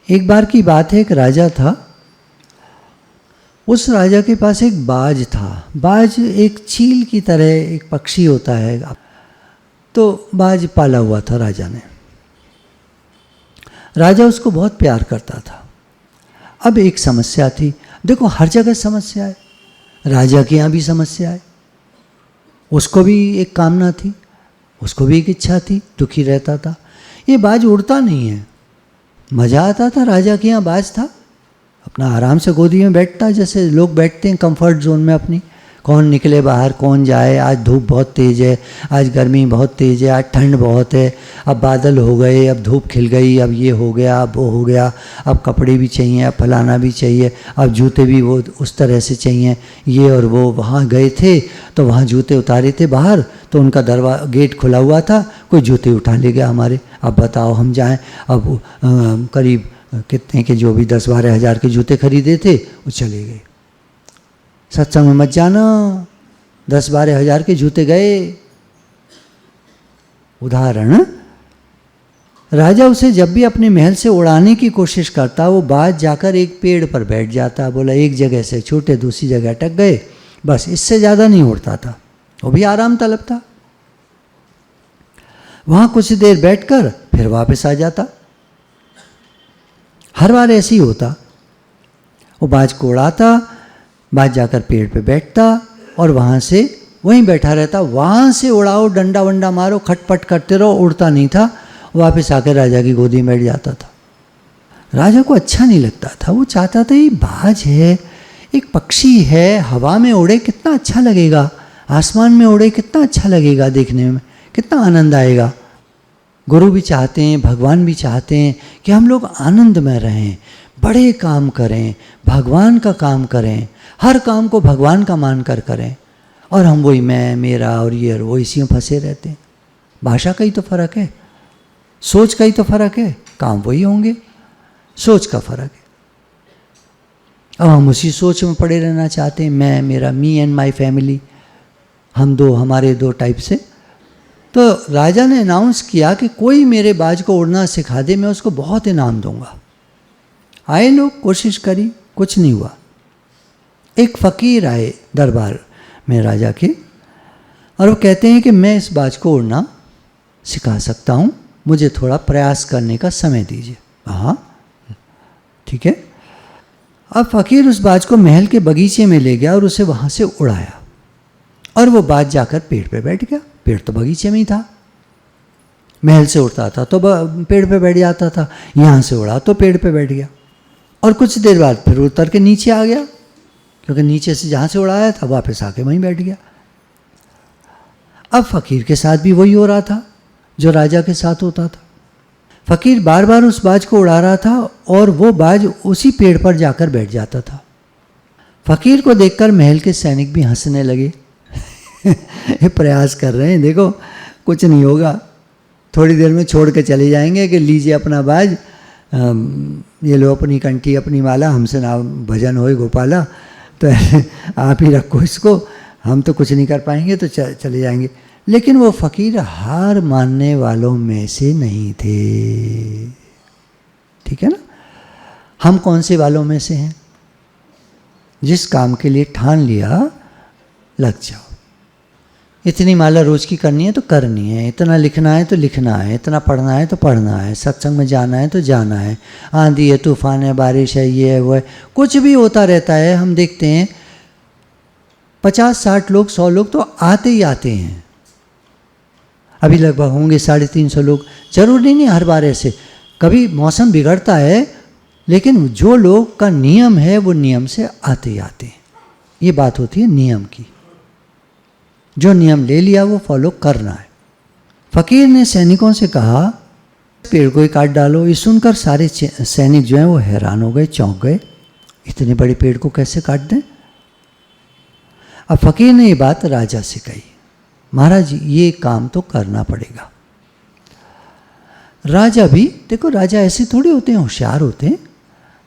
एक बार की बात है, एक राजा था। उस राजा के पास एक बाज था। बाज एक चील की तरह एक पक्षी होता है, तो बाज पाला हुआ था राजा ने। राजा उसको बहुत प्यार करता था। अब एक समस्या थी। देखो, हर जगह समस्या है, राजा के यहाँ भी समस्या है। उसको भी एक कामना थी, उसको भी एक इच्छा थी, दुखी रहता था। ये बाज उड़ता नहीं है। मज़ा आता था, राजा के यहाँ बाज था, अपना आराम से गोदी में बैठता, जैसे लोग बैठते हैं कंफर्ट जोन में अपनी। कौन निकले बाहर, कौन जाए, आज धूप बहुत तेज़ है, आज गर्मी बहुत तेज़ है, आज ठंड बहुत है, अब बादल हो गए, अब धूप खिल गई, अब ये हो गया, अब वो हो गया, अब कपड़े भी चाहिए, अब फलाना भी चाहिए, अब जूते भी वो उस तरह से चाहिए। ये और वो वहाँ गए थे तो वहाँ जूते उतारे थे बाहर, तो उनका गेट खुला हुआ था, कोई जूते उठा ले गया हमारे। अब बताओ हम जाएँ, अब करीब कितने के, जो भी 10-12 हज़ार के जूते खरीदे थे वो चले गए। सत्संग में मत जाना, 10-12 हज़ार के जूते गए। उदाहरण, राजा उसे जब भी अपने महल से उड़ाने की कोशिश करता, वो बाज जाकर एक पेड़ पर बैठ जाता। बोला एक जगह से छूटे दूसरी जगह अटक गए, बस, इससे ज़्यादा नहीं उड़ता था। वो भी आराम तलब था। वहाँ कुछ देर बैठकर फिर वापस आ जाता। हर बार ऐसे ही होता। वो बाज को उड़ाता, बाज जाकर पेड़ पे बैठता और वहाँ से वहीं बैठा रहता। वहाँ से उड़ाओ, डंडा वंडा मारो, खटपट करते रहो, उड़ता नहीं था। वापस आकर राजा की गोदी में बैठ जाता था। राजा को अच्छा नहीं लगता था। वो चाहता था ये बाज है, एक पक्षी है, हवा में उड़े कितना अच्छा लगेगा, आसमान में उड़े कितना अच्छा लगेगा, देखने में कितना आनंद आएगा। गुरु भी चाहते हैं, भगवान भी चाहते हैं कि हम लोग आनंद में रहें, बड़े काम करें, भगवान का काम करें, हर काम को भगवान का मानकर करें। और हम वही मैं, मेरा और ये और वो, इसी में फंसे रहते हैं। भाषा का ही तो फर्क है, सोच का ही तो फर्क है, काम वही होंगे, सोच का फर्क है। अब हम उसी सोच में पड़े रहना चाहते हैं, मैं, मेरा, मी एंड माई फैमिली, हम दो, हमारे दो टाइप से। तो राजा ने अनाउंस किया कि कोई मेरे बाज को उड़ना सिखा दे, मैं उसको बहुत इनाम दूंगा। आए लोग, कोशिश करी, कुछ नहीं हुआ। एक फ़कीर आए दरबार में राजा के, और वो कहते हैं कि मैं इस बाज को उड़ना सिखा सकता हूँ, मुझे थोड़ा प्रयास करने का समय दीजिए। हाँ ठीक है। अब फ़कीर उस बाज को महल के बगीचे में ले गया और उसे वहाँ से उड़ाया, और वो बाज जाकर पेड़ पे बैठ गया। पेड़ तो बगीचे में ही था। महल से उड़ता था तो पेड़ पे बैठ जाता था, यहाँ से उड़ा तो पेड़ पे बैठ गया। और कुछ देर बाद फिर उतर के नीचे आ गया, क्योंकि नीचे से जहाँ से उड़ाया था वापस आके वहीं बैठ गया। अब फ़कीर के साथ भी वही हो रहा था जो राजा के साथ होता था। फ़कीर बार बार उस बाज को उड़ा रहा था और वो बाज उसी पेड़ पर जाकर बैठ जाता था। फ़कीर को देखकर महल के सैनिक भी हंसने लगे। ये प्रयास कर रहे हैं, देखो कुछ नहीं होगा, थोड़ी देर में छोड़ के चले जाएंगे कि लीजिए अपना बाज, ये लो अपनी कंठी, अपनी माला, हमसे ना भजन होए गोपाला, तो आप ही रखो इसको, हम तो कुछ नहीं कर पाएंगे, तो चले जाएंगे। लेकिन वो फ़कीर हार मानने वालों में से नहीं थे। ठीक है ना। हम कौन से वालों में से हैं? जिस काम के लिए ठान लिया, लग जाओ। इतनी माला रोज की करनी है तो करनी है, इतना लिखना है तो लिखना है, इतना पढ़ना है तो पढ़ना है, सत्संग में जाना है तो जाना है, आंधी है, तूफान है, बारिश है, ये है वो है, कुछ भी होता रहता है। हम देखते हैं 50-60 लोग, 100 लोग तो आते ही आते हैं। अभी लगभग होंगे 350 लोग। जरूर नहीं हर बार ऐसे, कभी मौसम बिगड़ता है, लेकिन जो लोग का नियम है वो नियम से आते ही आते हैं। ये बात होती है नियम की। जो नियम ले लिया वो फॉलो करना है। फ़कीर ने सैनिकों से कहा, पेड़ को ही काट डालो। ये सुनकर सारे सैनिक जो हैं वो हैरान हो गए, चौंक गए, इतने बड़े पेड़ को कैसे काट दें। अब फ़कीर ने ये बात राजा से कही, महाराज ये काम तो करना पड़ेगा। राजा भी, देखो राजा ऐसे थोड़ी होते हैं, होशियार होते हैं।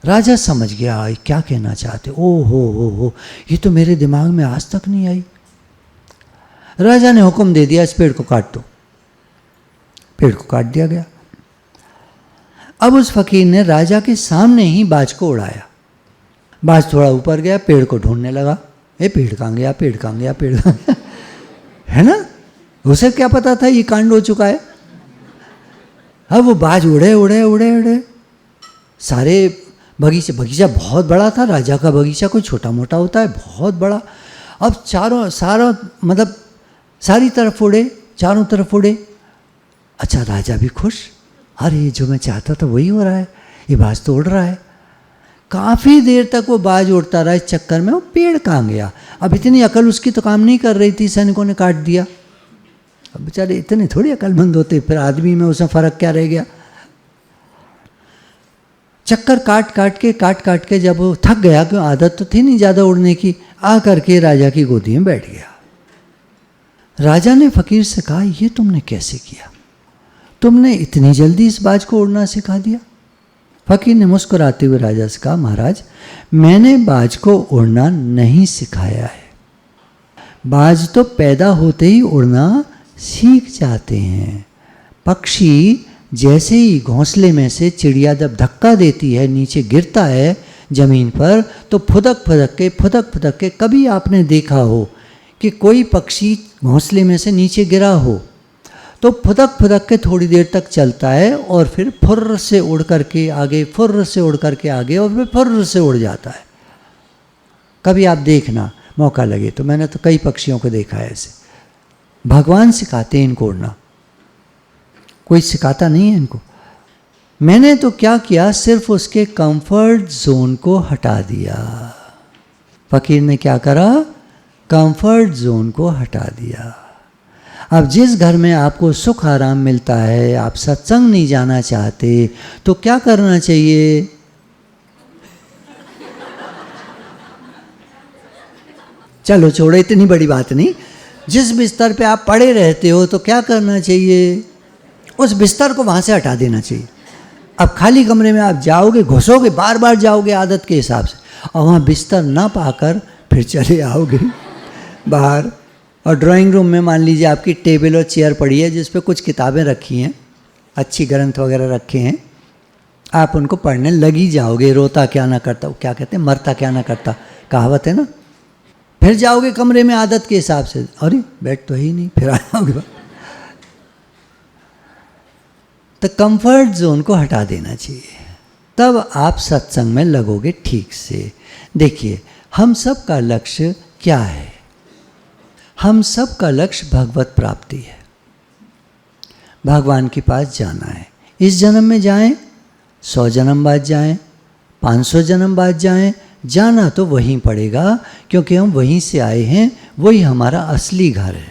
राजा समझ गया क्या कहना चाहते। ओ हो, ये तो मेरे दिमाग में आज तक नहीं आई। राजा ने हुक्म दे दिया, इस पेड़ को काट दो। पेड़ को काट दिया गया। अब उस फकीर ने राजा के सामने ही बाज को उड़ाया। बाज थोड़ा ऊपर गया, पेड़ को ढूंढने लगा, ये पेड़ कहाँ गया, पेड़ कहाँ गया, पेड़ कहाँ गया, है ना। उसे क्या पता था ये कांड हो चुका है। अब वो बाज उड़े उड़े उड़े उड़े सारे बगीचा बहुत बड़ा था, राजा का बगीचा कोई छोटा मोटा होता है, बहुत बड़ा। अब मतलब सारी तरफ उड़े, चारों तरफ उड़े। अच्छा, राजा भी खुश, अरे जो मैं चाहता था वही हो रहा है, ये बाज तो उड़ रहा है। काफ़ी देर तक वो बाज उड़ता रहा, इस चक्कर में वो पेड़ कहाँ गया। अब इतनी अकल उसकी तो काम नहीं कर रही थी, सैनिकों ने काट दिया। अब बेचारे इतने थोड़ी अकलमंद होते, फिर आदमी में उसमें फ़र्क क्या रह गया। चक्कर काट काट के जब वो थक गया, क्यों आदत तो थी नहीं ज़्यादा उड़ने की, आ करके राजा की गोदी में बैठ गया। राजा ने फकीर से कहा, ये तुमने कैसे किया, तुमने इतनी जल्दी इस बाज को उड़ना सिखा दिया। फकीर ने मुस्कुराते हुए राजा से कहा, महाराज मैंने बाज को उड़ना नहीं सिखाया है, बाज तो पैदा होते ही उड़ना सीख जाते हैं। पक्षी जैसे ही घोंसले में से चिड़िया जब धक्का देती है, नीचे गिरता है ज़मीन पर, तो फुदक फुदक के कभी आपने देखा हो कि कोई पक्षी घोंसले में से नीचे गिरा हो तो फुदक के थोड़ी देर तक चलता है और फिर फुर्र से उड़ करके आगे, फुर्र से उड़ करके आगे और फिर फुर्र से उड़ जाता है। कभी आप देखना मौका लगे तो, मैंने तो कई पक्षियों को देखा है ऐसे। भगवान सिखाते हैं इनको उड़ना, कोई सिखाता नहीं है इनको। मैंने तो क्या किया, सिर्फ उसके कंफर्ट जोन को हटा दिया। फकीर ने क्या करा, कंफर्ट जोन को हटा दिया। अब जिस घर में आपको सुख आराम मिलता है, आप सत्संग नहीं जाना चाहते, तो क्या करना चाहिए, चलो छोड़ो, इतनी बड़ी बात नहीं। जिस बिस्तर पे आप पड़े रहते हो तो क्या करना चाहिए, उस बिस्तर को वहाँ से हटा देना चाहिए। अब खाली कमरे में आप जाओगे, घुसोगे, बार बार जाओगे आदत के हिसाब से, और वहाँ बिस्तर ना पाकर फिर चले आओगे बाहर। और ड्राइंग रूम में मान लीजिए आपकी टेबल और चेयर पड़ी है जिस पे कुछ किताबें रखी हैं, अच्छी ग्रंथ वगैरह रखे हैं, आप उनको पढ़ने लगी जाओगे। रोता क्या ना करता, वो क्या कहते हैं, मरता क्या ना करता, कहावत है ना। फिर जाओगे कमरे में आदत के हिसाब से, अरे बेड तो ही नहीं, फिर आ जाओगे। तो कंफर्ट जोन को हटा देना चाहिए, तब आप सत्संग में लगोगे ठीक से। देखिए, हम सब का लक्ष्य क्या है, हम सब का लक्ष्य भगवत प्राप्ति है, भगवान के पास जाना है। इस जन्म में जाएं, 100 जन्म बाद जाएं, 500 जन्म बाद जाएं, जाना तो वहीं पड़ेगा, क्योंकि हम वहीं से आए हैं, वही हमारा असली घर है।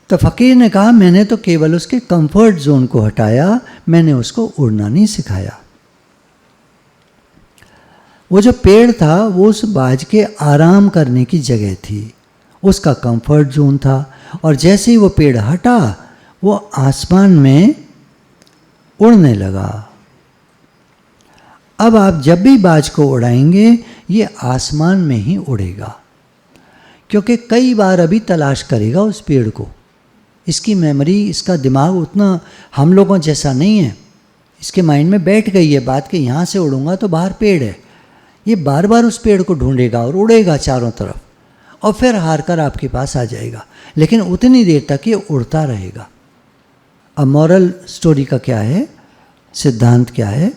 तो फकीर ने कहा, मैंने तो केवल उसके कंफर्ट जोन को हटाया, मैंने उसको उड़ना नहीं सिखाया। वो जो पेड़ था वो उस बाज के आराम करने की जगह थी, उसका कंफर्ट जोन था। और जैसे ही वो पेड़ हटा, वो आसमान में उड़ने लगा। अब आप जब भी बाज को उड़ाएंगे, ये आसमान में ही उड़ेगा, क्योंकि कई बार अभी तलाश करेगा उस पेड़ को। इसकी मेमोरी, इसका दिमाग उतना हम लोगों जैसा नहीं है, इसके माइंड में बैठ गई है बात कि यहाँ से उड़ूंगा तो बाहर पेड़ है। ये बार बार उस पेड़ को ढूंढेगा और उड़ेगा चारों तरफ, और फिर हार कर आपके पास आ जाएगा, लेकिन उतनी देर तक ये उड़ता रहेगा। अब मॉरल स्टोरी का क्या है, सिद्धांत क्या है,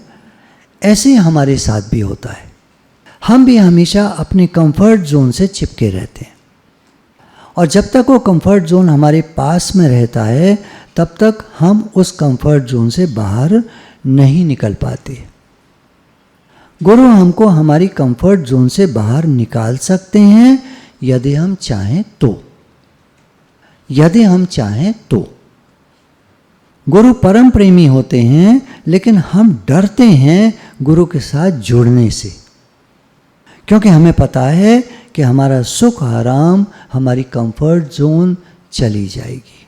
ऐसे हमारे साथ भी होता है। हम भी हमेशा अपने कंफर्ट जोन से चिपके रहते हैं, और जब तक वो कंफर्ट जोन हमारे पास में रहता है, तब तक हम उस कंफर्ट जोन से बाहर नहीं निकल पाते। गुरु हमको हमारी कंफर्ट जोन से बाहर निकाल सकते हैं यदि हम चाहें तो, यदि हम चाहें तो। गुरु परम प्रेमी होते हैं, लेकिन हम डरते हैं गुरु के साथ जुड़ने से, क्योंकि हमें पता है कि हमारा सुख आराम, हमारी कंफर्ट जोन चली जाएगी।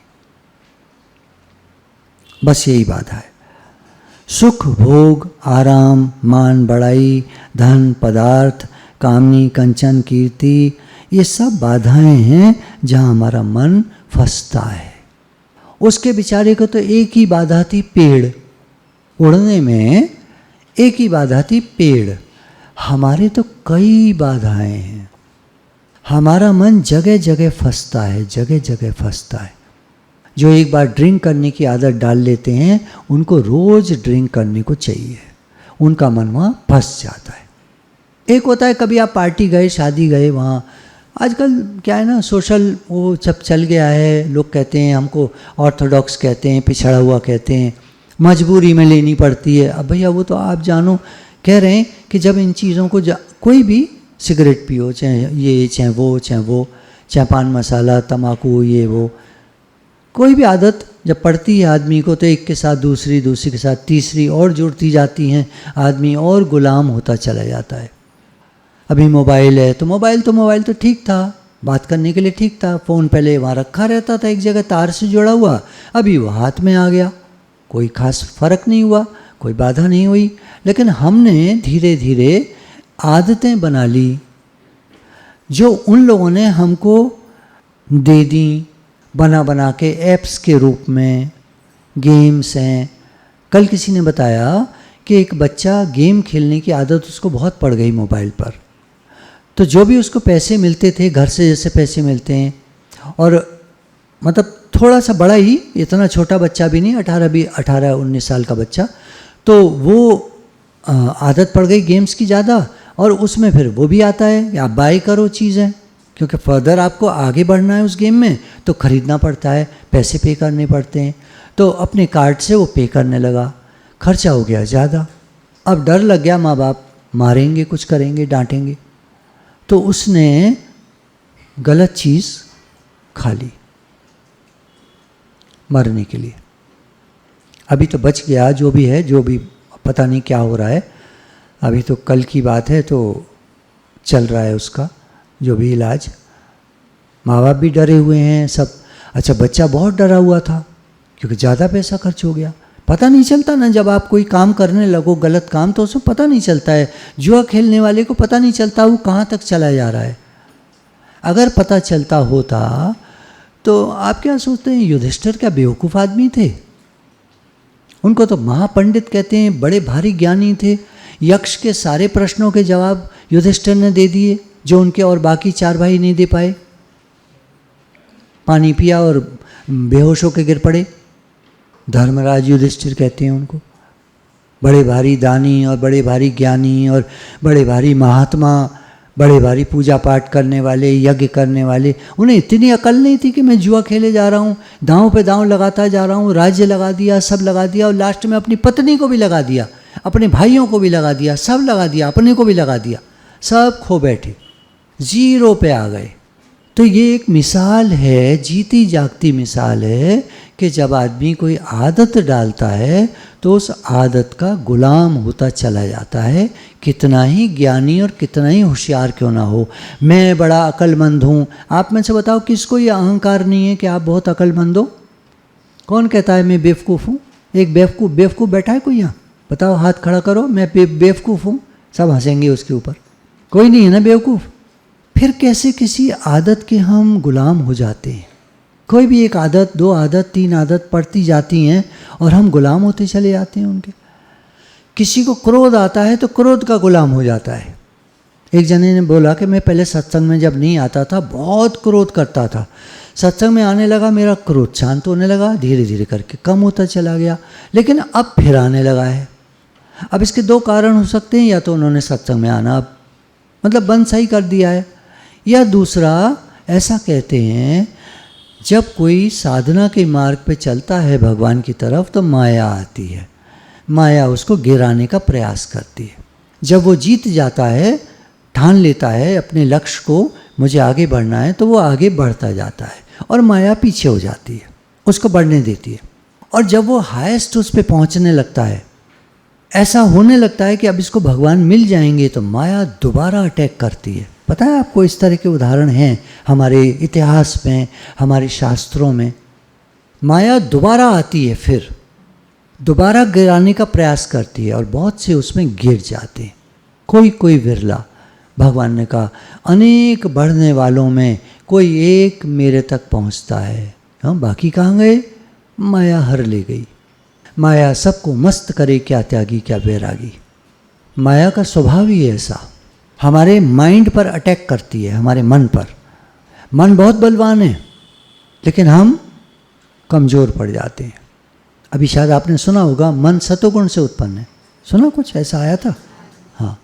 बस यही बाधा है। सुख, भोग, आराम, मान, बड़ाई, धन, पदार्थ, कामनी, कंचन, कीर्ति, ये सब बाधाएं हैं जहाँ हमारा मन फंसता है। उसके बेचारे को तो एक ही बाधा थी, पेड़, उड़ने में एक ही बाधा थी, पेड़। हमारे तो कई बाधाएं हैं। हमारा मन जगह जगह फंसता है, जगह जगह फंसता है। जो एक बार ड्रिंक करने की आदत डाल लेते हैं, उनको रोज ड्रिंक करने को चाहिए, उनका मन वहाँ फंस जाता है। एक होता है कभी आप पार्टी गए, शादी गए, वहाँ आजकल क्या है ना, सोशल वो सब चल गया है। लोग कहते हैं हमको ऑर्थोडॉक्स कहते हैं, पिछड़ा हुआ कहते हैं, मजबूरी में लेनी पड़ती है। अब भैया वो तो आप जानो, कह रहे हैं कि जब इन चीज़ों को कोई भी सिगरेट पियो, चाहे ये चाहे वो चाहे वो, चाहे पान मसाला तम्बाकू ये वो, कोई भी आदत जब पड़ती है आदमी को, तो एक के साथ दूसरी, दूसरी के साथ तीसरी और जुड़ती जाती हैं, आदमी और गुलाम होता चला जाता है। अभी मोबाइल है तो मोबाइल तो ठीक था, बात करने के लिए ठीक था। फ़ोन पहले वहाँ रखा रहता था एक जगह तार से जुड़ा हुआ, अभी वो हाथ में आ गया, कोई खास फ़र्क नहीं हुआ, कोई बाधा नहीं हुई। लेकिन हमने धीरे धीरे आदतें बना ली जो उन लोगों ने हमको दे दी, बना बना के ऐप्स के रूप में। गेम्स हैं। कल किसी ने बताया कि एक बच्चा गेम खेलने की आदत उसको बहुत पड़ गई मोबाइल पर। तो जो भी उसको पैसे मिलते थे घर से, जैसे पैसे मिलते हैं, और मतलब थोड़ा सा बड़ा ही, इतना छोटा बच्चा भी नहीं, 18-19 साल का बच्चा, तो वो आदत पड़ गई गेम्स की ज़्यादा। और उसमें फिर वो भी आता है कि आप बाय करो चीज़ें, क्योंकि फर्दर आपको आगे बढ़ना है उस गेम में, तो ख़रीदना पड़ता है, पैसे पे करने पड़ते हैं। तो अपने कार्ड से वो पे करने लगा, खर्चा हो गया ज़्यादा। अब डर लग गया, माँ बाप मारेंगे, कुछ करेंगे, डांटेंगे, तो उसने गलत चीज़ खा ली मरने के लिए। अभी तो बच गया, जो भी है, जो भी पता नहीं क्या हो रहा है। अभी तो कल की बात है, तो चल रहा है उसका जो भी इलाज। माँ बाप भी डरे हुए हैं सब। अच्छा, बच्चा बहुत डरा हुआ था क्योंकि ज़्यादा पैसा खर्च हो गया। पता नहीं चलता ना, जब आप कोई काम करने लगो गलत काम, तो उसमें पता नहीं चलता है। जुआ खेलने वाले को पता नहीं चलता वो कहाँ तक चला जा रहा है। अगर पता चलता होता तो आप क्या सोचते हैं, युधिष्ठिर क्या बेवकूफ़ आदमी थे? उनको तो महापंडित कहते हैं, बड़े भारी ज्ञानी थे। यक्ष के सारे प्रश्नों के जवाब युधिष्ठिर ने दे दिए, जो उनके और बाकी 4 भाई नहीं दे पाए। पानी पिया और बेहोश होकर गिर पड़े। धर्मराज युधिष्ठिर कहते हैं उनको। बड़े भारी दानी और बड़े भारी ज्ञानी और बड़े भारी महात्मा, बड़े भारी पूजा पाठ करने वाले, यज्ञ करने वाले। उन्हें इतनी अकल नहीं थी कि मैं जुआ खेले जा रहा हूँ, दांव पे दांव लगाता जा रहा हूँ, राज्य लगा दिया, सब लगा दिया, और लास्ट में अपनी पत्नी को भी लगा दिया, अपने भाइयों को भी लगा दिया, सब लगा दिया, अपने को भी लगा दिया, सब खो बैठे, जीरो पे आ गए। तो ये एक मिसाल है, जीती जागती मिसाल है कि जब आदमी कोई आदत डालता है तो उस आदत का गुलाम होता चला जाता है, कितना ही ज्ञानी और कितना ही होशियार क्यों ना हो। मैं बड़ा अक्लमंद हूँ। आप में से बताओ किसको ये अहंकार नहीं है कि आप बहुत अक्लमंद हो? कौन कहता है मैं बेवकूफ़ हूँ? एक बेवकूफ़ बैठा है कोई यहाँ? बताओ, हाथ खड़ा करो, मैं बेवकूफ़ हूँ। सब हंसेंगे उसके ऊपर। कोई नहीं है ना बेवकूफ़। फिर कैसे किसी आदत के हम गुलाम हो जाते हैं? कोई भी एक आदत, 2 आदत, 3 आदत पड़ती जाती हैं और हम गुलाम होते चले जाते हैं उनके। किसी को क्रोध आता है तो क्रोध का गुलाम हो जाता है। एक जने ने बोला कि मैं पहले सत्संग में जब नहीं आता था बहुत क्रोध करता था, सत्संग में आने लगा मेरा क्रोध शांत होने लगा, धीरे धीरे करके कम होता चला गया, लेकिन अब फिर आने लगा है। अब इसके 2 कारण हो सकते हैं, या तो उन्होंने सत्संग में आना अब मतलब बंद सही कर दिया है, या दूसरा ऐसा कहते हैं जब कोई साधना के मार्ग पे चलता है भगवान की तरफ तो माया आती है, माया उसको गिराने का प्रयास करती है। जब वो जीत जाता है, ठान लेता है अपने लक्ष्य को, मुझे आगे बढ़ना है, तो वो आगे बढ़ता जाता है और माया पीछे हो जाती है, उसको बढ़ने देती है। और जब वो हाईएस्ट उस पे पहुंचने लगता है, ऐसा होने लगता है कि अब इसको भगवान मिल जाएंगे, तो माया दोबारा अटैक करती है। पता है आपको, इस तरह के उदाहरण हैं हमारे इतिहास में, हमारे शास्त्रों में। माया दोबारा आती है, फिर दोबारा गिराने का प्रयास करती है और बहुत से उसमें गिर जाते हैं, कोई विरला। भगवान ने कहा अनेक बढ़ने वालों में कोई एक मेरे तक पहुंचता है। हम बाकी कहाँ गए? माया हर ले गई। माया सबको मस्त करे, क्या त्यागी क्या बैरागी। माया का स्वभाव ही ऐसा, हमारे माइंड पर अटैक करती है, हमारे मन पर। मन बहुत बलवान है लेकिन हम कमज़ोर पड़ जाते हैं। अभी शायद आपने सुना होगा मन सतोगुण से उत्पन्न है, सुना कुछ ऐसा आया था? हाँ,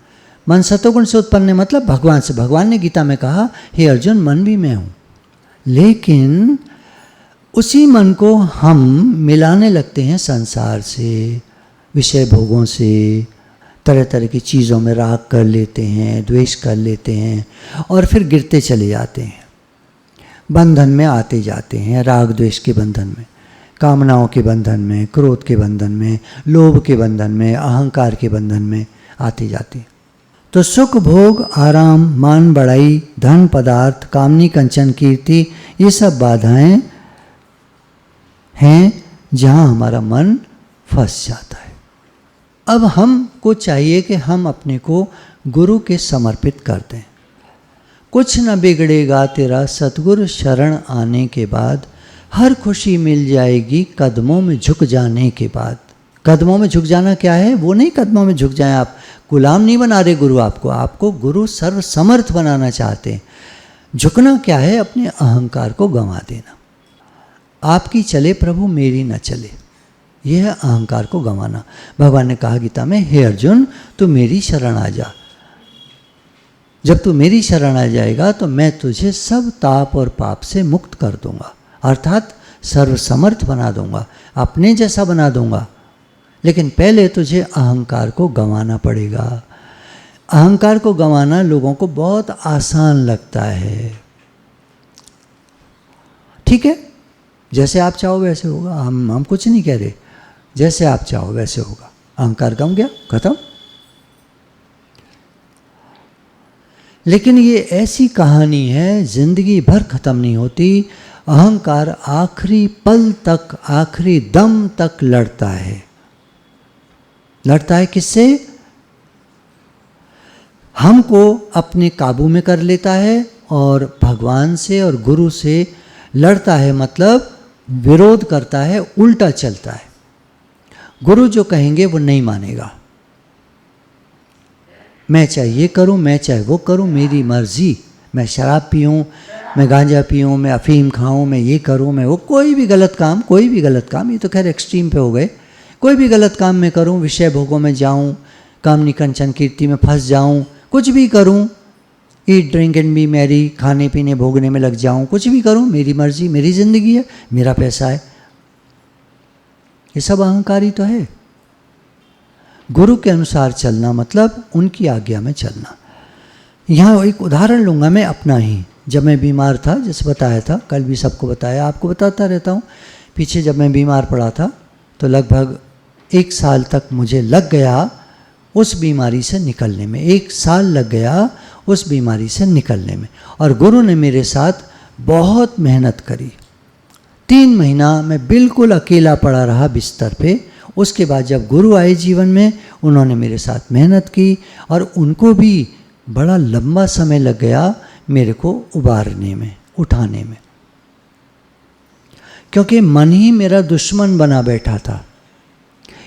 मन सतोगुण से उत्पन्न है मतलब भगवान से। भगवान ने गीता में कहा, हे अर्जुन मन भी मैं हूँ। लेकिन उसी मन को हम मिलाने लगते हैं संसार से, विषय भोगों से, तरह तरह की चीज़ों में राग कर लेते हैं, द्वेष कर लेते हैं और फिर गिरते चले जाते हैं, बंधन में आते जाते हैं, राग द्वेष के बंधन में, कामनाओं के बंधन में, क्रोध के बंधन में, लोभ के बंधन में, अहंकार के बंधन में आते जाते हैं। तो सुख भोग आराम, मान बढ़ाई, धन पदार्थ, कामनी कंचन कीर्ति, ये सब बाधाएं हैं जहाँ हमारा मन फंस जाता है। अब हमको चाहिए कि हम अपने को गुरु के समर्पित कर दें। कुछ न बिगड़ेगा तेरा सतगुरु शरण आने के बाद, हर खुशी मिल जाएगी कदमों में झुक जाने के बाद। कदमों में झुक जाना क्या है? वो नहीं कदमों में झुक जाएं आप, गुलाम नहीं बना रहे गुरु आपको, आपको गुरु सर्व समर्थ बनाना चाहते हैं। झुकना क्या है? अपने अहंकार को गंवा देना। आपकी चले प्रभु मेरी न चले, यह है अहंकार को गंवाना। भगवान ने कहा गीता में, हे अर्जुन तू मेरी शरण आ जा। जब तू मेरी शरण आ जाएगा तो मैं तुझे सब ताप और पाप से मुक्त कर दूंगा, अर्थात सर्वसमर्थ बना दूंगा, अपने जैसा बना दूंगा। लेकिन पहले तुझे अहंकार को गंवाना पड़ेगा। अहंकार को गंवाना लोगों को बहुत आसान लगता है। ठीक है, जैसे आप चाहो वैसे होगा, हम कुछ नहीं कह रहे, जैसे आप चाहो वैसे होगा। अहंकार गम गया, खत्म। लेकिन ये ऐसी कहानी है, जिंदगी भर खत्म नहीं होती। अहंकार आखिरी पल तक, आखिरी दम तक लड़ता है। लड़ता है किससे? हमको अपने काबू में कर लेता है और भगवान से और गुरु से लड़ता है, मतलब विरोध करता है, उल्टा चलता है। गुरु जो कहेंगे वो नहीं मानेगा। मैं चाहे ये करूं, मैं चाहे वो करूं, मेरी मर्जी। मैं शराब पीऊं, मैं गांजा पीऊं, मैं अफीम खाऊं, मैं ये करूं, मैं वो, कोई भी गलत काम, कोई भी गलत काम, ये तो खैर एक्सट्रीम पे हो गए। कोई भी गलत काम मैं करूं, विषय भोगों में जाऊं, कामनी कंचन कीर्ति में फंस जाऊं, कुछ भी करूं, eat drink and B Mary, खाने पीने भोगने में लग जाऊं, कुछ भी करूं, मेरी मर्जी, मेरी ज़िंदगी है, मेरा पैसा है। ये सब अहंकारी तो है। गुरु के अनुसार चलना मतलब उनकी आज्ञा में चलना। यहाँ एक उदाहरण लूँगा मैं अपना ही। जब मैं बीमार था, जैसे बताया था, कल भी सबको बताया, आपको बताता रहता हूँ। पीछे जब मैं बीमार पड़ा था तो लगभग 1 साल तक मुझे लग गया उस बीमारी से निकलने में। 1 साल लग गया उस बीमारी से निकलने में। और गुरु ने मेरे साथ बहुत मेहनत करी। 3 महीना मैं बिल्कुल अकेला पड़ा रहा बिस्तर पे। उसके बाद जब गुरु आए जीवन में, उन्होंने मेरे साथ मेहनत की और उनको भी बड़ा लंबा समय लग गया मेरे को उबारने में, उठाने में, क्योंकि मन ही मेरा दुश्मन बना बैठा था।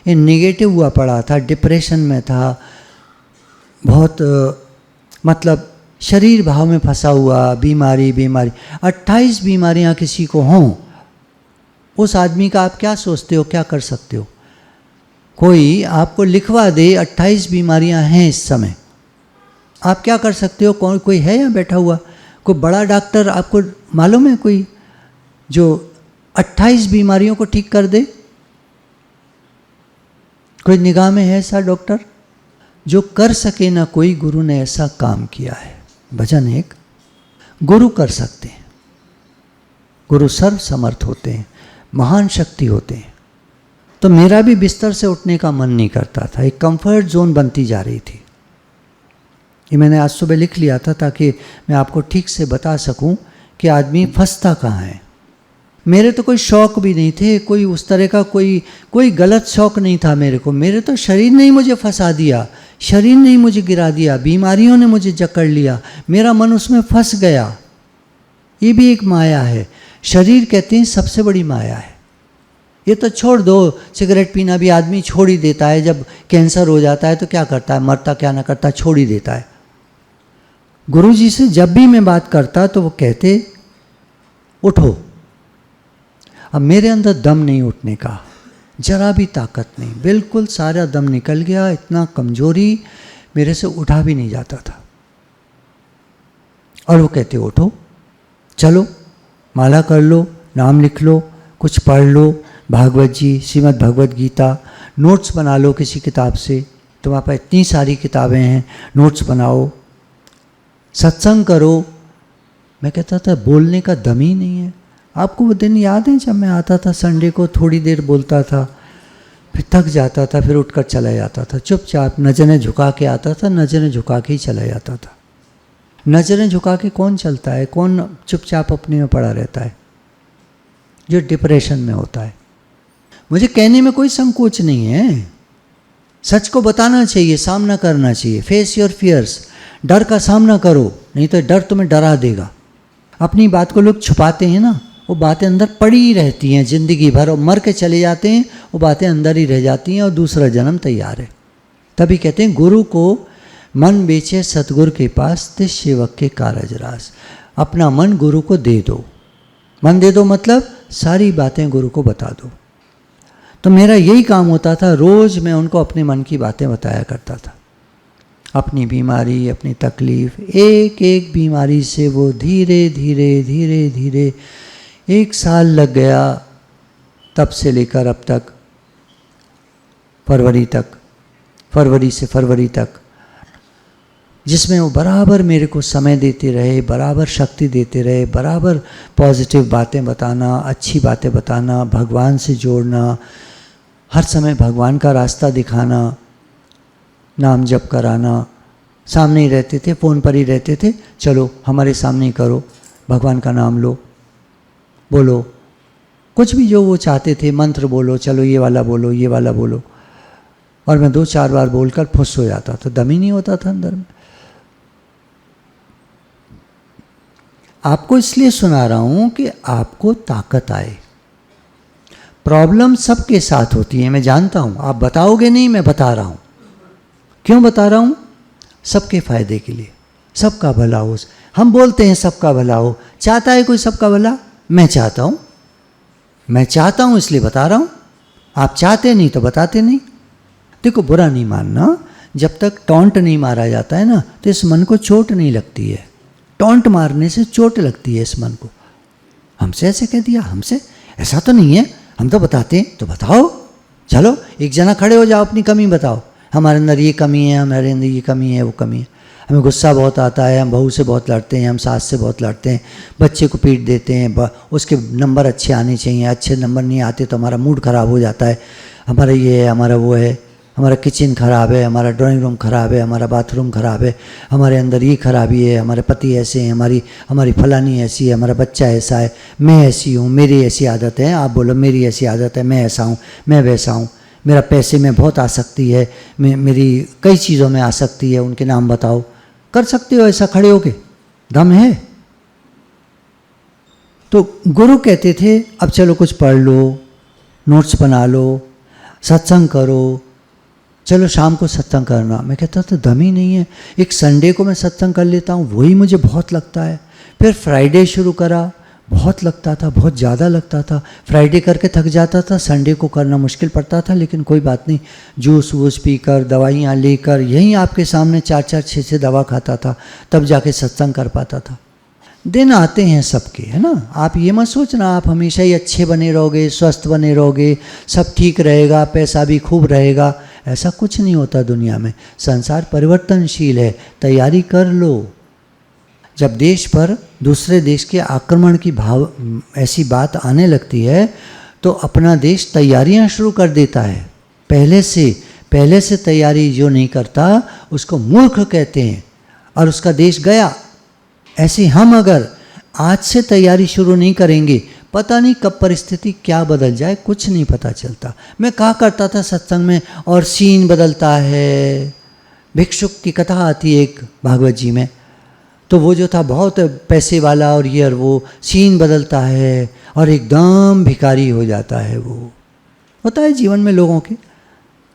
ये नेगेटिव हुआ पड़ा था, डिप्रेशन में था, बहुत मतलब शरीर भाव में फंसा हुआ, बीमारी 28 बीमारियां किसी को हों, उस आदमी का आप क्या सोचते हो, क्या कर सकते हो? कोई आपको लिखवा दे 28 बीमारियां हैं इस समय, आप क्या कर सकते हो? कोई है यहाँ बैठा हुआ, कोई बड़ा डॉक्टर आपको मालूम है कोई जो 28 बीमारियों को ठीक कर दे? कोई निगाह में है ऐसा डॉक्टर जो कर सके? ना कोई गुरु ने ऐसा काम किया है। भजन एक, गुरु कर सकते हैं। गुरु सर्व समर्थ होते हैं, महान शक्ति होते हैं। तो मेरा भी बिस्तर से उठने का मन नहीं करता था, एक कंफर्ट जोन बनती जा रही थी। ये मैंने आज सुबह लिख लिया था ताकि मैं आपको ठीक से बता सकूं कि आदमी फंसता कहाँ है। मेरे तो कोई शौक भी नहीं थे, कोई उस तरह का कोई गलत शौक नहीं था मेरे को। मेरे तो शरीर ने ही मुझे फंसा दिया, शरीर ने ही मुझे गिरा दिया, बीमारियों ने मुझे जकड़ लिया, मेरा मन उसमें फंस गया। ये भी एक माया है। शरीर कहते हैं सबसे बड़ी माया है। ये तो छोड़ दो, सिगरेट पीना भी आदमी छोड़ ही देता है। जब कैंसर हो जाता है तो क्या करता है, मरता क्या ना करता, छोड़ ही देता है। गुरुजी से जब भी मैं बात करता तो वो कहते उठो। अब मेरे अंदर दम नहीं उठने का, जरा भी ताकत नहीं, बिल्कुल सारा दम निकल गया, इतना कमजोरी, मेरे से उठा भी नहीं जाता था। और वो कहते उठो, चलो माला कर लो, नाम लिख लो, कुछ पढ़ लो, भागवत जी, श्रीमद् भगवत गीता, नोट्स बना लो किसी किताब से, तुम्हारे पास इतनी सारी किताबें हैं, नोट्स बनाओ, सत्संग करो। मैं कहता था बोलने का दम ही नहीं है। आपको वो दिन याद है जब मैं आता था संडे को, थोड़ी देर बोलता था, फिर थक जाता था, फिर उठकर चला जाता था, चुपचाप नज़रें झुका के आता था, नज़रें झुका के ही चला जाता था। नज़रें झुका के कौन चलता है, कौन चुपचाप अपने में पड़ा रहता है, जो डिप्रेशन में होता है। मुझे कहने में कोई संकोच नहीं है, सच को बताना चाहिए, सामना करना चाहिए। फेस योर फियर्स, डर का सामना करो, नहीं तो डर तुम्हें डरा देगा। अपनी बात को लोग छुपाते हैं ना, वो बातें अंदर पड़ी ही रहती हैं जिंदगी भर, और मर के चले जाते हैं, वो बातें अंदर ही रह जाती हैं और दूसरा जन्म तैयार है। तभी कहते हैं गुरु को मन बेचे सतगुरु के पास, ते सेवक के कारज रास। अपना मन गुरु को दे दो। मन दे दो मतलब सारी बातें गुरु को बता दो। तो मेरा यही काम होता था, रोज़ मैं उनको अपने मन की बातें बताया करता था, अपनी बीमारी, अपनी तकलीफ़। एक एक बीमारी से वो धीरे धीरे धीरे धीरे 1 साल लग गया, तब से लेकर अब तक, फरवरी तक, फरवरी से फरवरी तक, जिसमें वो बराबर मेरे को समय देते रहे, बराबर शक्ति देते रहे, बराबर पॉजिटिव बातें बताना, अच्छी बातें बताना, भगवान से जोड़ना, हर समय भगवान का रास्ता दिखाना, नाम जप कराना। सामने ही रहते थे, फ़ोन पर ही रहते थे, चलो हमारे सामने ही करो, भगवान का नाम लो, बोलो, कुछ भी जो वो चाहते थे, मंत्र बोलो, चलो ये वाला बोलो, ये वाला बोलो। और मैं 2-4 बार बोलकर फुस हो जाता था, दम ही नहीं होता था अंदर में। आपको इसलिए सुना रहा हूँ कि आपको ताकत आए। प्रॉब्लम सबके साथ होती है, मैं जानता हूँ, आप बताओगे नहीं, मैं बता रहा हूँ। क्यों बता रहा हूँ? सबके फ़ायदे के लिए, सबका भला हो। हम बोलते हैं सबका भला हो, चाहता है कोई सबका भला? मैं चाहता हूँ, मैं चाहता हूँ इसलिए बता रहा हूँ। आप चाहते नहीं तो बताते नहीं। देखो, बुरा नहीं मानना, जब तक टॉन्ट नहीं मारा जाता है ना, तो इस मन को चोट नहीं लगती है। टॉन्ट मारने से चोट लगती है इस मन को। हमसे ऐसे कह दिया, हमसे ऐसा तो नहीं है, हम तो बताते हैं, तो बताओ, चलो एक जना खड़े हो जाओ, अपनी कमी बताओ, हमारे अंदर ये कमी है, हमारे अंदर ये कमी है, वो कमी है। हमें गुस्सा बहुत आता है, हम बहू से बहुत लड़ते हैं, हम सास से बहुत लड़ते हैं, बच्चे को पीट देते हैं, उसके नंबर अच्छे आने चाहिए, अच्छे नंबर नहीं आते तो हमारा मूड ख़राब हो जाता है, हमारा ये है, हमारा वो है, हमारा किचन ख़राब है, हमारा ड्राइंग रूम ख़राब है, हमारा बाथरूम ख़राब है, हमारे अंदर ये खराबी है, हमारे पति ऐसे हैं, हमारी फलानी ऐसी है, हमारा बच्चा ऐसा है, मैं ऐसी हूँ, मेरी ऐसी आदत है। आप बोलो मेरी ऐसी आदत है, मैं ऐसा हूँ, मैं वैसा हूँ, मेरा पैसे में बहुत आसक्ति है, मेरी कई चीज़ों में आसक्ति है, उनके नाम बताओ। कर सकते हो ऐसा खड़े होके? दम है? तो गुरु कहते थे अब चलो कुछ पढ़ लो, नोट्स बना लो, सत्संग करो, चलो शाम को सत्संग करना। मैं कहता था दम ही नहीं है। एक संडे को मैं सत्संग कर लेता हूँ, वही मुझे बहुत लगता है। फिर फ्राइडे शुरू करा, बहुत लगता था, बहुत ज़्यादा लगता था। फ्राइडे करके थक जाता था, संडे को करना मुश्किल पड़ता था, लेकिन कोई बात नहीं, जूस वूस पीकर, दवाइयाँ लेकर, यहीं आपके सामने 4-4, 6-6 दवा खाता था, तब जाके सत्संग कर पाता था। दिन आते हैं सबके, है ना। आप ये मत सोचना आप हमेशा ही अच्छे बने रहोगे, स्वस्थ बने रहोगे, सब ठीक रहेगा, पैसा भी खूब रहेगा। ऐसा कुछ नहीं होता दुनिया में। संसार परिवर्तनशील है, तैयारी कर लो। जब देश पर दूसरे देश के आक्रमण की ऐसी बात आने लगती है तो अपना देश तैयारियां शुरू कर देता है। पहले से तैयारी जो नहीं करता उसको मूर्ख कहते हैं, और उसका देश गया। ऐसे हम अगर आज से तैयारी शुरू नहीं करेंगे, पता नहीं कब परिस्थिति क्या बदल जाए, कुछ नहीं पता चलता। मैं कहा करता था सत्संग में, और सीन बदलता है। भिक्षुक की कथा आती है एक भागवत जी में, तो वो जो था बहुत पैसे वाला, और ये और वो, सीन बदलता है और एकदम भिखारी हो जाता है वो। होता है जीवन में लोगों के,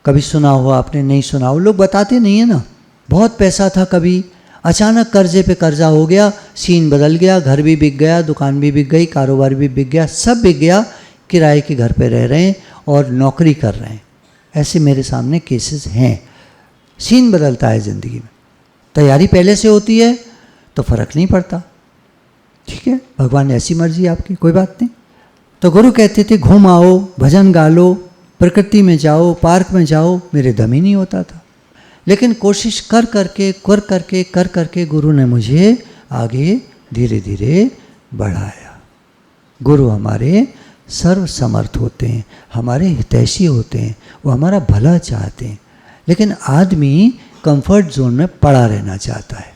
कभी सुना हो आपने, नहीं सुना हो, लोग बताते नहीं है ना। बहुत पैसा था कभी, अचानक कर्जे पे कर्जा हो गया, सीन बदल गया, घर भी बिक गया, दुकान भी बिक गई, कारोबार भी बिक गया, सब बिक गया, किराए के घर पे रह रहे हैं और नौकरी कर रहे हैं। ऐसे मेरे सामने केसेस हैं। सीन बदलता है ज़िंदगी में, तैयारी पहले से होती है तो फर्क नहीं पड़ता। ठीक है, भगवान ऐसी मर्जी आपकी, कोई बात नहीं। तो गुरु कहते थे घूम आओ, भजन गा लो, प्रकृति में जाओ, पार्क में जाओ। मेरे दम ही नहीं होता था, लेकिन कोशिश कर करके गुरु ने मुझे आगे धीरे धीरे बढ़ाया। गुरु हमारे सर्व समर्थ होते हैं, हमारे हितैषी होते हैं, वो हमारा भला चाहते हैं। लेकिन आदमी कंफर्ट जोन में पड़ा रहना चाहता है।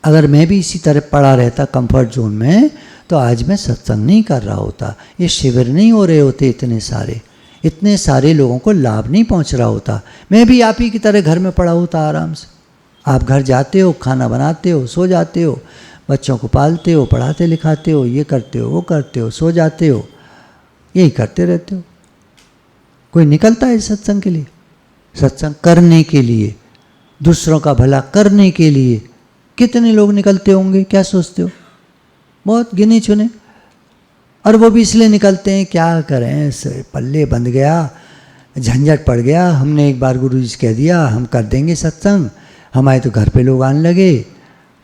अगर मैं भी इसी तरह पड़ा रहता कंफर्ट जोन में, तो आज मैं सत्संग नहीं कर रहा होता, ये शिविर नहीं हो रहे होते, इतने सारे लोगों को लाभ नहीं पहुंच रहा होता। मैं भी आप ही की तरह घर में पड़ा होता आराम से। आप घर जाते हो, खाना बनाते हो, सो जाते हो, बच्चों को पालते हो, पढ़ाते लिखाते हो, ये करते हो, वो करते हो, सो जाते हो, यही करते रहते हो। कोई निकलता है सत्संग के लिए? सत्संग करने के लिए, दूसरों का भला करने के लिए कितने लोग निकलते होंगे, क्या सोचते हो? बहुत गिने चुने। और वो भी इसलिए निकलते हैं, क्या करें, पल्ले बंध गया, झंझट पड़ गया। हमने एक बार गुरु जी से कह दिया हम कर देंगे सत्संग, हमारे तो घर पे लोग आने लगे,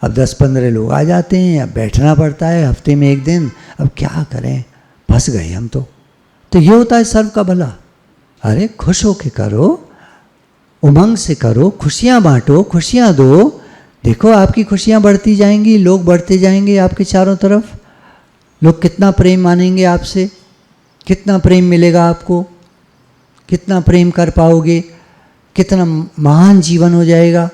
अब 10-15 लोग आ जाते हैं, अब बैठना पड़ता है हफ्ते में एक दिन, अब क्या करें, फंस गए हम तो ये होता है सर्व का भला। अरे खुश होके करो, उमंग से करो, खुशियाँ बांटो, खुशियाँ दो। देखो आपकी खुशियाँ बढ़ती जाएंगी, लोग बढ़ते जाएंगे आपके चारों तरफ। लोग कितना प्रेम मानेंगे आपसे, कितना प्रेम मिलेगा आपको, कितना प्रेम कर पाओगे, कितना महान जीवन हो जाएगा।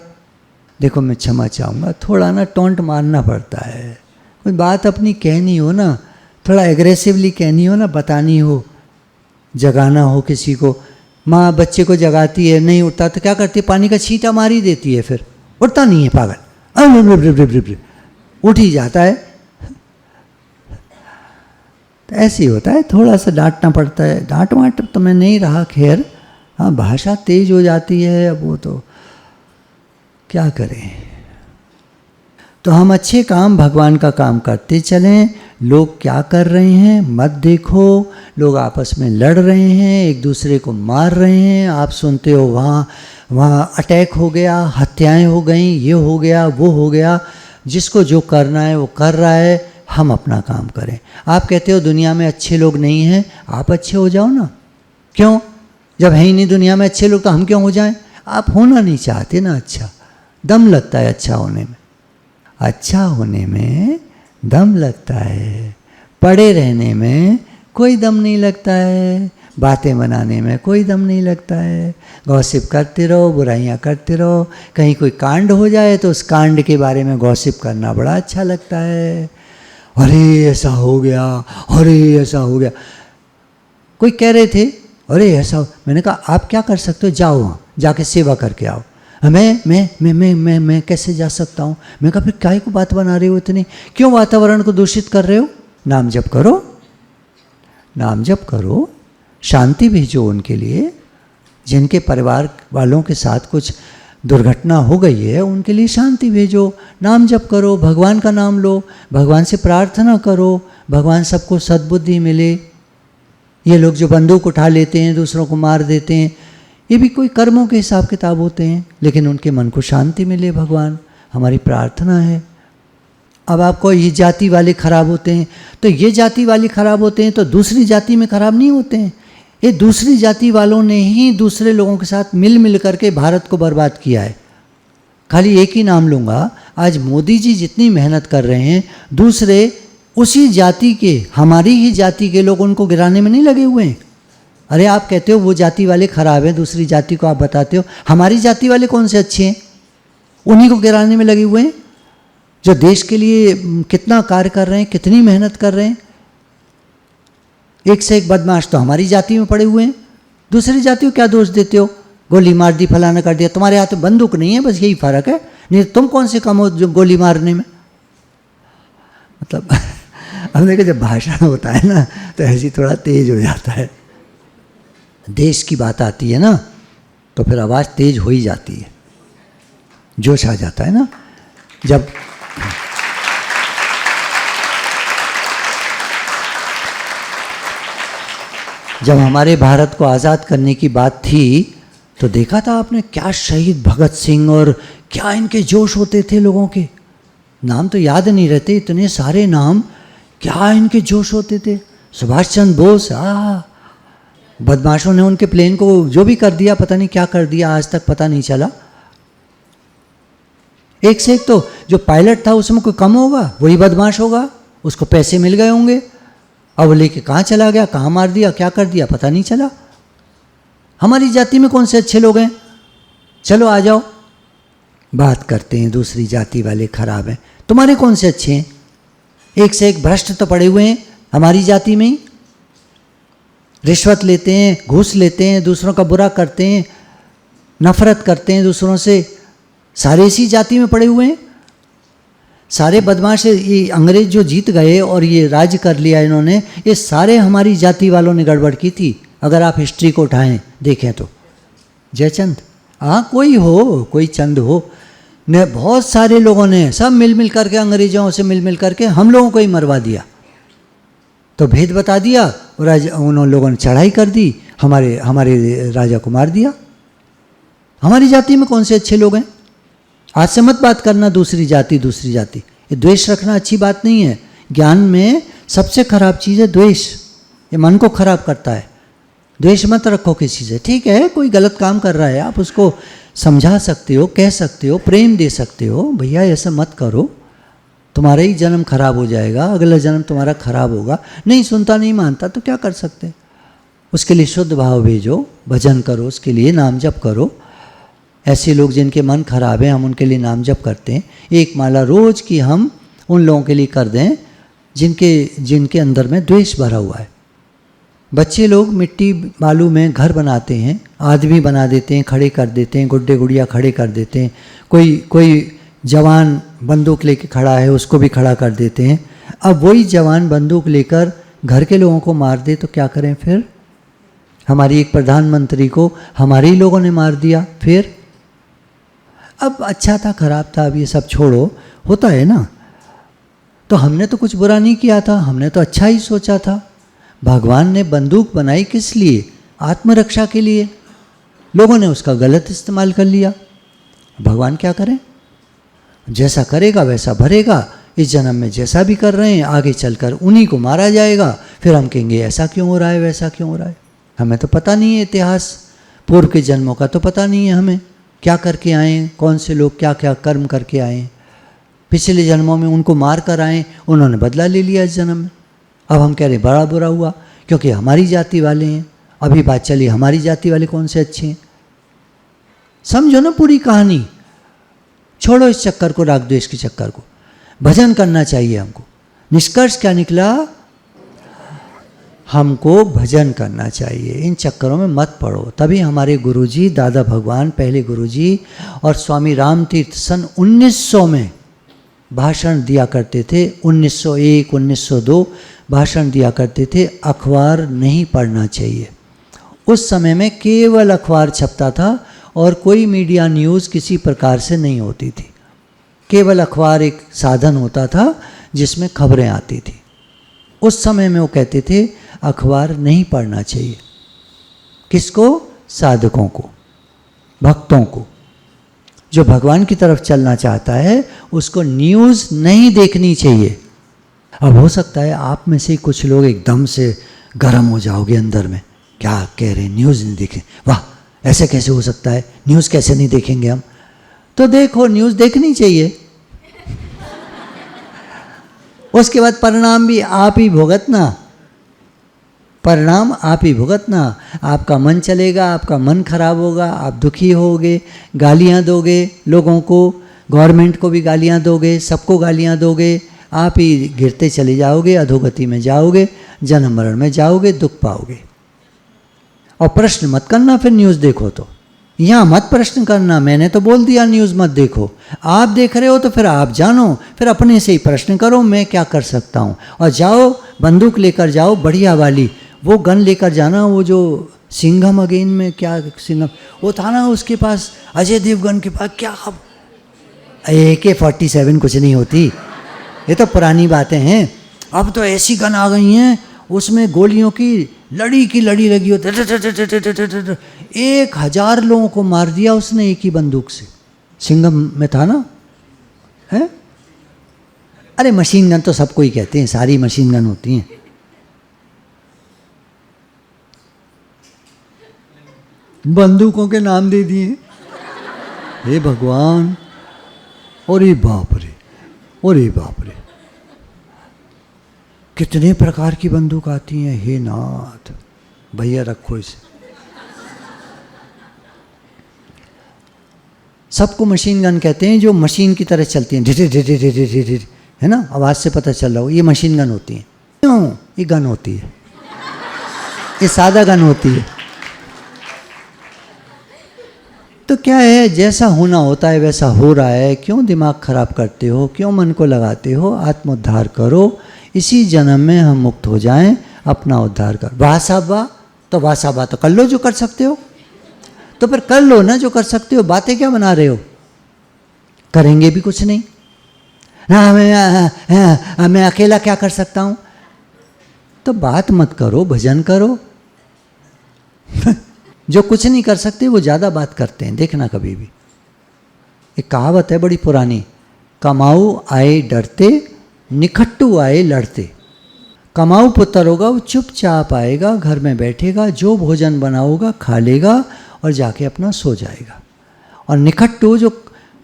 देखो मैं क्षमा चाहूँगा, थोड़ा ना टोंट मारना पड़ता है। कोई बात अपनी कहनी हो ना, थोड़ा एग्रेसिवली कहनी हो ना, बतानी हो, जगाना हो किसी को। माँ बच्चे को जगाती है, नहीं उठता तो क्या करती है, पानी का छींटा मार ही देती है, फिर उठता नहीं है पागल, उठ ही जाता है। तो ऐसे ही होता है, थोड़ा सा डांटना पड़ता है। डांट वाट तो मैं नहीं रहा, खैर हाँ भाषा तेज हो जाती है, अब वो तो क्या करें। तो हम अच्छे काम, भगवान का काम करते चलें। लोग क्या कर रहे हैं मत देखो, लोग आपस में लड़ रहे हैं, एक दूसरे को मार रहे हैं, आप सुनते हो वहाँ अटैक हो गया, हत्याएं हो गई, ये हो गया, वो हो गया। जिसको जो करना है वो कर रहा है, हम अपना काम करें। आप कहते हो दुनिया में अच्छे लोग नहीं हैं, आप अच्छे हो जाओ ना। क्यों? जब है ही नहीं दुनिया में अच्छे लोग तो हम क्यों हो जाएं? आप होना नहीं चाहते ना अच्छा, दम लगता है अच्छा होने में। अच्छा होने में दम लगता है, पड़े रहने में कोई दम नहीं लगता है, बातें बनाने में कोई दम नहीं लगता है। गॉसिप करते रहो, बुराइयां करते रहो, कहीं कोई कांड हो जाए तो उस कांड के बारे में गॉसिप करना बड़ा अच्छा लगता है। अरे ऐसा हो गया, अरे ऐसा हो गया। कोई कह रहे थे अरे ऐसा, मैंने कहा आप क्या कर सकते हो, जाओ वहाँ जाके सेवा करके आओ। मैं कैसे जा सकता हूँ? मैं कहा फिर काहे को बात बना रहे हो इतनी, क्यों वातावरण को दूषित कर रहे हो? नाम जप करो, नाम जप करो, शांति भेजो उनके लिए। जिनके परिवार वालों के साथ कुछ दुर्घटना हो गई है उनके लिए शांति भेजो, नाम जप करो, भगवान का नाम लो, भगवान से प्रार्थना करो, भगवान सबको सद्बुद्धि मिले। ये लोग जो बंदूक उठा लेते हैं, दूसरों को मार देते हैं, ये भी कोई कर्मों के हिसाब किताब होते हैं, लेकिन उनके मन को शांति मिले, भगवान हमारी प्रार्थना है। अब आपको ये जाति वाले खराब होते हैं, तो ये जाति वाले खराब होते हैं तो दूसरी जाति में खराब नहीं होते हैं। ये दूसरी जाति वालों ने ही दूसरे लोगों के साथ मिल करके भारत को बर्बाद किया है। खाली एक ही नाम लूँगा, आज मोदी जी जितनी मेहनत कर रहे हैं, दूसरे उसी जाति के, हमारी ही जाति के लोग उनको गिराने में नहीं लगे हुए हैं। अरे आप कहते हो वो जाति वाले खराब हैं, दूसरी जाति को आप बताते हो, हमारी जाति वाले कौन से अच्छे हैं? उन्हीं को गिराने में लगे हुए हैं, जो देश के लिए कितना कार्य कर रहे हैं, कितनी मेहनत कर रहे हैं। एक से एक बदमाश तो हमारी जाति में पड़े हुए हैं, दूसरी जाति को क्या दोष देते हो? गोली मार दी, फलाना कर दिया। तुम्हारे हाथ में बंदूक नहीं है, बस यही फर्क है, नहीं तुम कौन से कम हो जो गोली मारने में। मतलब अब देखो जब भाषण होता है ना तो ऐसी थोड़ा तेज हो जाता है। देश की बात आती है ना तो फिर आवाज़ तेज हो ही जाती है, जोश आ जाता है ना। जब हमारे भारत को आज़ाद करने की बात थी तो देखा था आपने क्या शहीद भगत सिंह और क्या इनके जोश होते थे लोगों के। नाम तो याद नहीं रहते, इतने सारे नाम, क्या इनके जोश होते थे। सुभाष चंद्र बोस, बदमाशों ने उनके प्लेन को जो भी कर दिया, पता नहीं क्या कर दिया, आज तक पता नहीं चला। एक से एक तो जो पायलट था उसमें कोई कम होगा, वही बदमाश होगा, उसको पैसे मिल गए होंगे, अब लेके कहाँ चला गया, कहाँ मार दिया, क्या कर दिया, पता नहीं चला। हमारी जाति में कौन से अच्छे लोग हैं? चलो आ जाओ, बात करते हैं दूसरी जाति वाले खराब हैं, तुम्हारे कौन से अच्छे हैं? एक से एक भ्रष्ट तो पड़े हुए हैं हमारी जाति में ही, रिश्वत लेते हैं, घूस लेते हैं, दूसरों का बुरा करते हैं, नफरत करते हैं दूसरों से, सारे इसी जाति में पड़े हुए हैं। सारे बदमाश, ये अंग्रेज जो जीत गए और ये राज कर लिया इन्होंने, ये सारे हमारी जाति वालों ने गड़बड़ की थी। अगर आप हिस्ट्री को उठाएं देखें तो जयचंद, कोई हो, कोई चंद हो, ने बहुत सारे लोगों ने सब मिल करके, अंग्रेजों से मिल करके हम लोगों को ही मरवा दिया। तो भेद बता दिया और उन लोगों ने चढ़ाई कर दी, हमारे राजा को मार दिया। हमारी जाति में कौन से अच्छे लोग हैं? आज से मत बात करना दूसरी जाति। ये द्वेष रखना अच्छी बात नहीं है। ज्ञान में सबसे खराब चीज़ है द्वेष, ये मन को खराब करता है। द्वेष मत रखो किसी से, ठीक है, कोई गलत काम कर रहा है, आप उसको समझा सकते हो, कह सकते हो, प्रेम दे सकते हो, भैया ऐसा मत करो, तुम्हारा ही जन्म खराब हो जाएगा, अगला जन्म तुम्हारा खराब होगा। नहीं सुनता, नहीं मानता तो क्या कर सकते? उसके लिए शुद्ध भाव भेजो, भजन करो, उसके लिए नाम जप करो। ऐसे लोग जिनके मन खराब है, हम उनके लिए नाम जप करते हैं। एक माला रोज की हम उन लोगों के लिए कर दें जिनके अंदर में द्वेष भरा हुआ है। बच्चे लोग मिट्टी बालू में घर बनाते हैं, आदमी बना देते हैं, खड़े कर देते हैं, गुड्डे गुड़िया खड़े कर देते हैं। कोई जवान बंदूक लेके खड़ा है, उसको भी खड़ा कर देते हैं। अब वही जवान बंदूक लेकर घर के लोगों को मार दे तो क्या करें फिर? हमारी एक प्रधानमंत्री को हमारे ही लोगों ने मार दिया, फिर अब अच्छा था खराब था, अब ये सब छोड़ो, होता है ना। तो हमने तो कुछ बुरा नहीं किया था, हमने तो अच्छा ही सोचा था। भगवान ने बंदूक बनाई किस लिए? आत्मरक्षा के लिए। लोगों ने उसका गलत इस्तेमाल कर लिया। भगवान क्या करें? जैसा करेगा वैसा भरेगा। इस जन्म में जैसा भी कर रहे हैं, आगे चलकर उन्हीं को मारा जाएगा। फिर हम कहेंगे ऐसा क्यों हो रहा है, वैसा क्यों हो रहा है। हमें तो पता नहीं है इतिहास, पूर्व के जन्मों का तो पता नहीं है हमें, क्या करके आए, कौन से लोग क्या क्या कर्म करके आए, पिछले जन्मों में उनको मार कर आए, उन्होंने बदला ले लिया इस जन्म में। अब हम कह रहे बड़ा बुरा हुआ क्योंकि हमारी जाति वाले हैं। अभी बात चली हमारी जाति वाले कौन से अच्छे हैं। समझो ना पूरी कहानी, छोड़ो इस चक्कर को, राग द्वेष के चक्कर को। भजन करना चाहिए हमको। निष्कर्ष क्या निकला? हमको भजन करना चाहिए, इन चक्करों में मत पड़ो। तभी हमारे गुरुजी, दादा भगवान पहले गुरुजी और स्वामी राम तीर्थ सन 1900 में भाषण दिया करते थे। 1901, 1902 भाषण दिया करते थे, अखबार नहीं पढ़ना चाहिए। उस समय में केवल अखबार छपता था और कोई मीडिया न्यूज़ किसी प्रकार से नहीं होती थी। केवल अखबार एक साधन होता था जिसमें खबरें आती थी। उस समय में वो कहते थे अखबार नहीं पढ़ना चाहिए। किसको? साधकों को, भक्तों को। जो भगवान की तरफ चलना चाहता है उसको न्यूज़ नहीं देखनी चाहिए। अब हो सकता है आप में से कुछ लोग एकदम से गर्म हो जाओगे अंदर में, क्या कह रहे हैं, न्यूज़ नहीं देखें, वाह ऐसे कैसे हो सकता है, न्यूज़ कैसे नहीं देखेंगे हम। तो देखो, न्यूज़ देखनी चाहिए। उसके बाद परिणाम भी आप ही भुगतना, परिणाम आप ही भुगतना। आपका मन चलेगा, आपका मन खराब होगा, आप दुखी होगे, गालियाँ दोगे लोगों को, गवर्नमेंट को भी गालियाँ दोगे, सबको गालियाँ दोगे, आप ही गिरते चले जाओगे, अधोगति में जाओगे, जन्म मरण में जाओगे, दुख पाओगे। और प्रश्न मत करना फिर न्यूज़ देखो तो, यहाँ मत प्रश्न करना, मैंने तो बोल दिया न्यूज़ मत देखो। आप देख रहे हो तो फिर आप जानो, फिर अपने से ही प्रश्न करो मैं क्या कर सकता हूँ। और जाओ बंदूक लेकर जाओ बढ़िया वाली, वो गन लेकर जाना, वो जो सिंघम अगेन में क्या सिंघम वो था ना, उसके पास अजय देवगन के पास क्या AK-47 कुछ नहीं होती, ये तो पुरानी बातें हैं। अब तो ऐसी गन आ गई हैं उसमें गोलियों की लड़ी लगी होती, 1000 लोगों को मार दिया उसने एक ही बंदूक से। सिंघम में था ना, है? अरे मशीन गन तो सबको ही कहते हैं, सारी मशीन गन होती हैं। बंदूकों के नाम दे दिए, हे भगवान, अरे बाप रे, अरे बाप रे, कितने प्रकार की बंदूक आती हैं, हे नाथ, भैया रखो इसे। सबको मशीन गन कहते हैं जो मशीन की तरह चलती हैं, ढिढिर ढिढिर ढिढिर ढिढिर, है ना, आवाज़ से पता चल रहा हो, ये मशीन गन होती है। क्यों? ये गन होती है, ये सादा गन होती है। तो क्या है, जैसा होना होता है वैसा हो रहा है, क्यों दिमाग खराब करते हो, क्यों मन को लगाते हो, आत्मोद्धार करो, इसी जन्म में हम मुक्त हो जाएं, अपना उद्धार कर। वाह साहब वाह, तो वाह साहब वाह तो कर लो जो कर सकते हो, तो फिर कर लो ना जो कर सकते हो, बातें क्या बना रहे हो, करेंगे भी कुछ नहीं ना, मैं अकेला क्या कर सकता हूँ, तो बात मत करो, भजन करो। जो कुछ नहीं कर सकते वो ज़्यादा बात करते हैं, देखना कभी भी। एक कहावत है बड़ी पुरानी, कमाऊ आए डरते, निखट्टू आए लड़ते। कमाऊ पुत्र होगा वो चुपचाप आएगा, घर में बैठेगा, जो भोजन बना होगा खा लेगा और जाके अपना सो जाएगा। और निखट्टू जो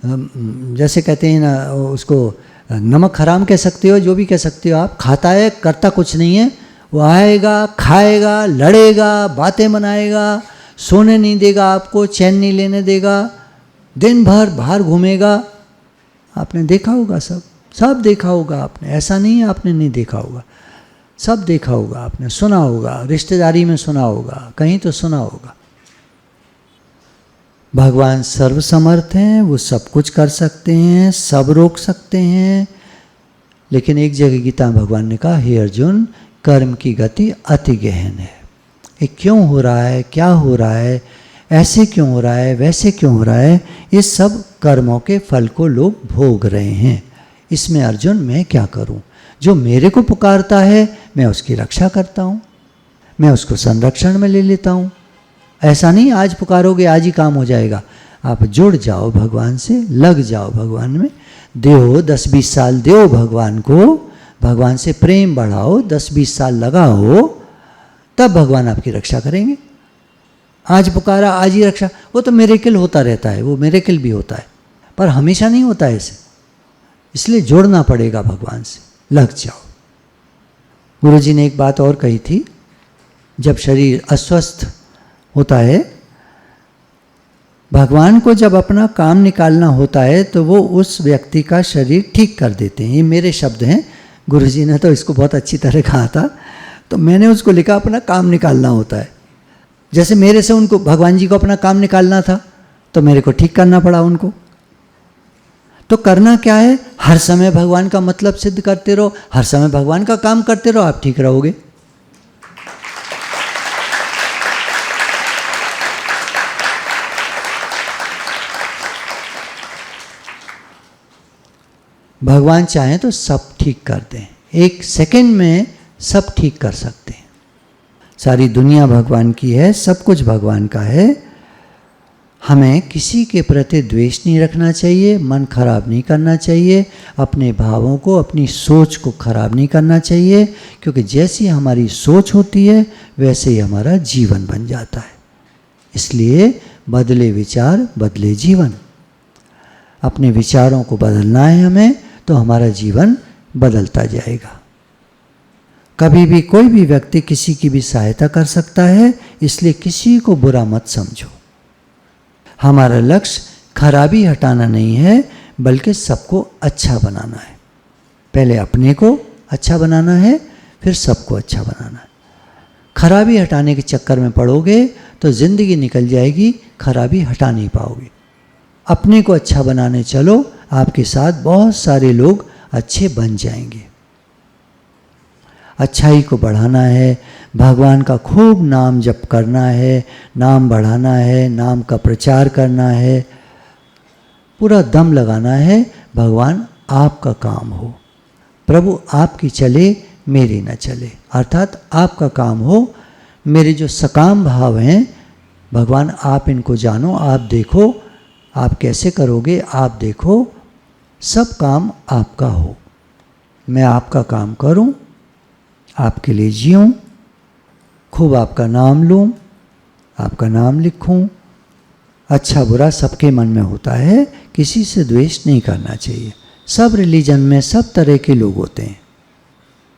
जैसे कहते हैं ना, उसको नमक हराम कह सकते हो, जो भी कह सकते हो आप, खाता है करता कुछ नहीं है, वो आएगा खाएगा लड़ेगा बातें बनाएगा, सोने नहीं देगा आपको, चैन नहीं लेने देगा, दिन भर बाहर घूमेगा। आपने देखा होगा, सब देखा होगा आपने, ऐसा नहीं है आपने नहीं देखा होगा, सब देखा होगा आपने, सुना होगा, रिश्तेदारी में सुना होगा, कहीं तो सुना होगा। भगवान सर्वसमर्थ हैं, वो सब कुछ कर सकते हैं, सब रोक सकते हैं। लेकिन एक जगह गीता में भगवान ने कहा, हे अर्जुन, कर्म की गति अति गहन है। ये क्यों हो रहा है, क्या हो रहा है, ऐसे क्यों हो रहा है, वैसे क्यों हो रहा है, ये सब कर्मों के फल को लोग भोग रहे हैं। इसमें अर्जुन मैं क्या करूं? जो मेरे को पुकारता है मैं उसकी रक्षा करता हूं, मैं उसको संरक्षण में ले लेता हूं। ऐसा नहीं आज पुकारोगे आज ही काम हो जाएगा। आप जुड़ जाओ भगवान से, लग जाओ भगवान में, दो 10-20 साल दो भगवान को, भगवान से प्रेम बढ़ाओ, 10-20 साल लगाओ, तब भगवान आपकी रक्षा करेंगे। आज पुकारा आज ही रक्षा, वो तो मिरेकल होता रहता है, वो मिरेकल भी होता है, पर हमेशा नहीं होता है ऐसे। इसलिए जोड़ना पड़ेगा भगवान से, लग जाओ। गुरुजी ने एक बात और कही थी, जब शरीर अस्वस्थ होता है, भगवान को जब अपना काम निकालना होता है तो वो उस व्यक्ति का शरीर ठीक कर देते हैं। ये मेरे शब्द हैं, गुरुजी ने तो इसको बहुत अच्छी तरह कहा था, तो मैंने उसको लिखा अपना काम निकालना होता है। जैसे मेरे से उनको, भगवान जी को अपना काम निकालना था तो मेरे को ठीक करना पड़ा उनको। तो करना क्या है, हर समय भगवान का मतलब सिद्ध करते रहो, हर समय भगवान का काम करते रहो, आप ठीक रहोगे। भगवान चाहें तो सब ठीक कर दें, एक सेकंड में सब ठीक कर सकते हैं। सारी दुनिया भगवान की है, सब कुछ भगवान का है। हमें किसी के प्रति द्वेष नहीं रखना चाहिए, मन खराब नहीं करना चाहिए, अपने भावों को, अपनी सोच को खराब नहीं करना चाहिए, क्योंकि जैसी हमारी सोच होती है वैसे ही हमारा जीवन बन जाता है। इसलिए बदले विचार बदले जीवन। अपने विचारों को बदलना है हमें, तो हमारा जीवन बदलता जाएगा। कभी भी कोई भी व्यक्ति किसी की भी सहायता कर सकता है, इसलिए किसी को बुरा मत समझो। हमारा लक्ष्य खराबी हटाना नहीं है, बल्कि सबको अच्छा बनाना है। पहले अपने को अच्छा बनाना है, फिर सबको अच्छा बनाना है। खराबी हटाने के चक्कर में पड़ोगे तो ज़िंदगी निकल जाएगी, खराबी हटा नहीं पाओगे। अपने को अच्छा बनाने चलो, आपके साथ बहुत सारे लोग अच्छे बन जाएंगे। अच्छाई को बढ़ाना है, भगवान का खूब नाम जप करना है, नाम बढ़ाना है, नाम का प्रचार करना है, पूरा दम लगाना है। भगवान आपका काम हो, प्रभु आपकी चले मेरी न चले, अर्थात आपका काम हो। मेरे जो सकाम भाव हैं भगवान आप इनको जानो, आप देखो, आप कैसे करोगे आप देखो, सब काम आपका हो। मैं आपका काम करूं, आपके लिए जीऊं, खूब आपका नाम लूं, आपका नाम लिखूं। अच्छा बुरा सबके मन में होता है, किसी से द्वेष नहीं करना चाहिए। सब रिलीजन में सब तरह के लोग होते हैं,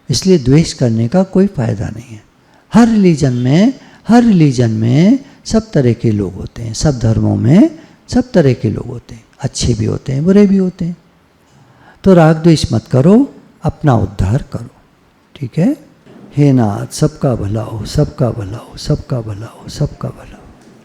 इसलिए द्वेष करने का कोई फ़ायदा नहीं है। हर रिलीजन में सब तरह के लोग होते हैं, सब धर्मों में सब तरह के लोग होते हैं, अच्छे भी होते हैं बुरे भी होते हैं। तो राग द्वेष मत करो, अपना उद्धार करो, ठीक है। हे नाथ सबका भला हो, सबका भला हो, सबका भला हो, सबका भला हो।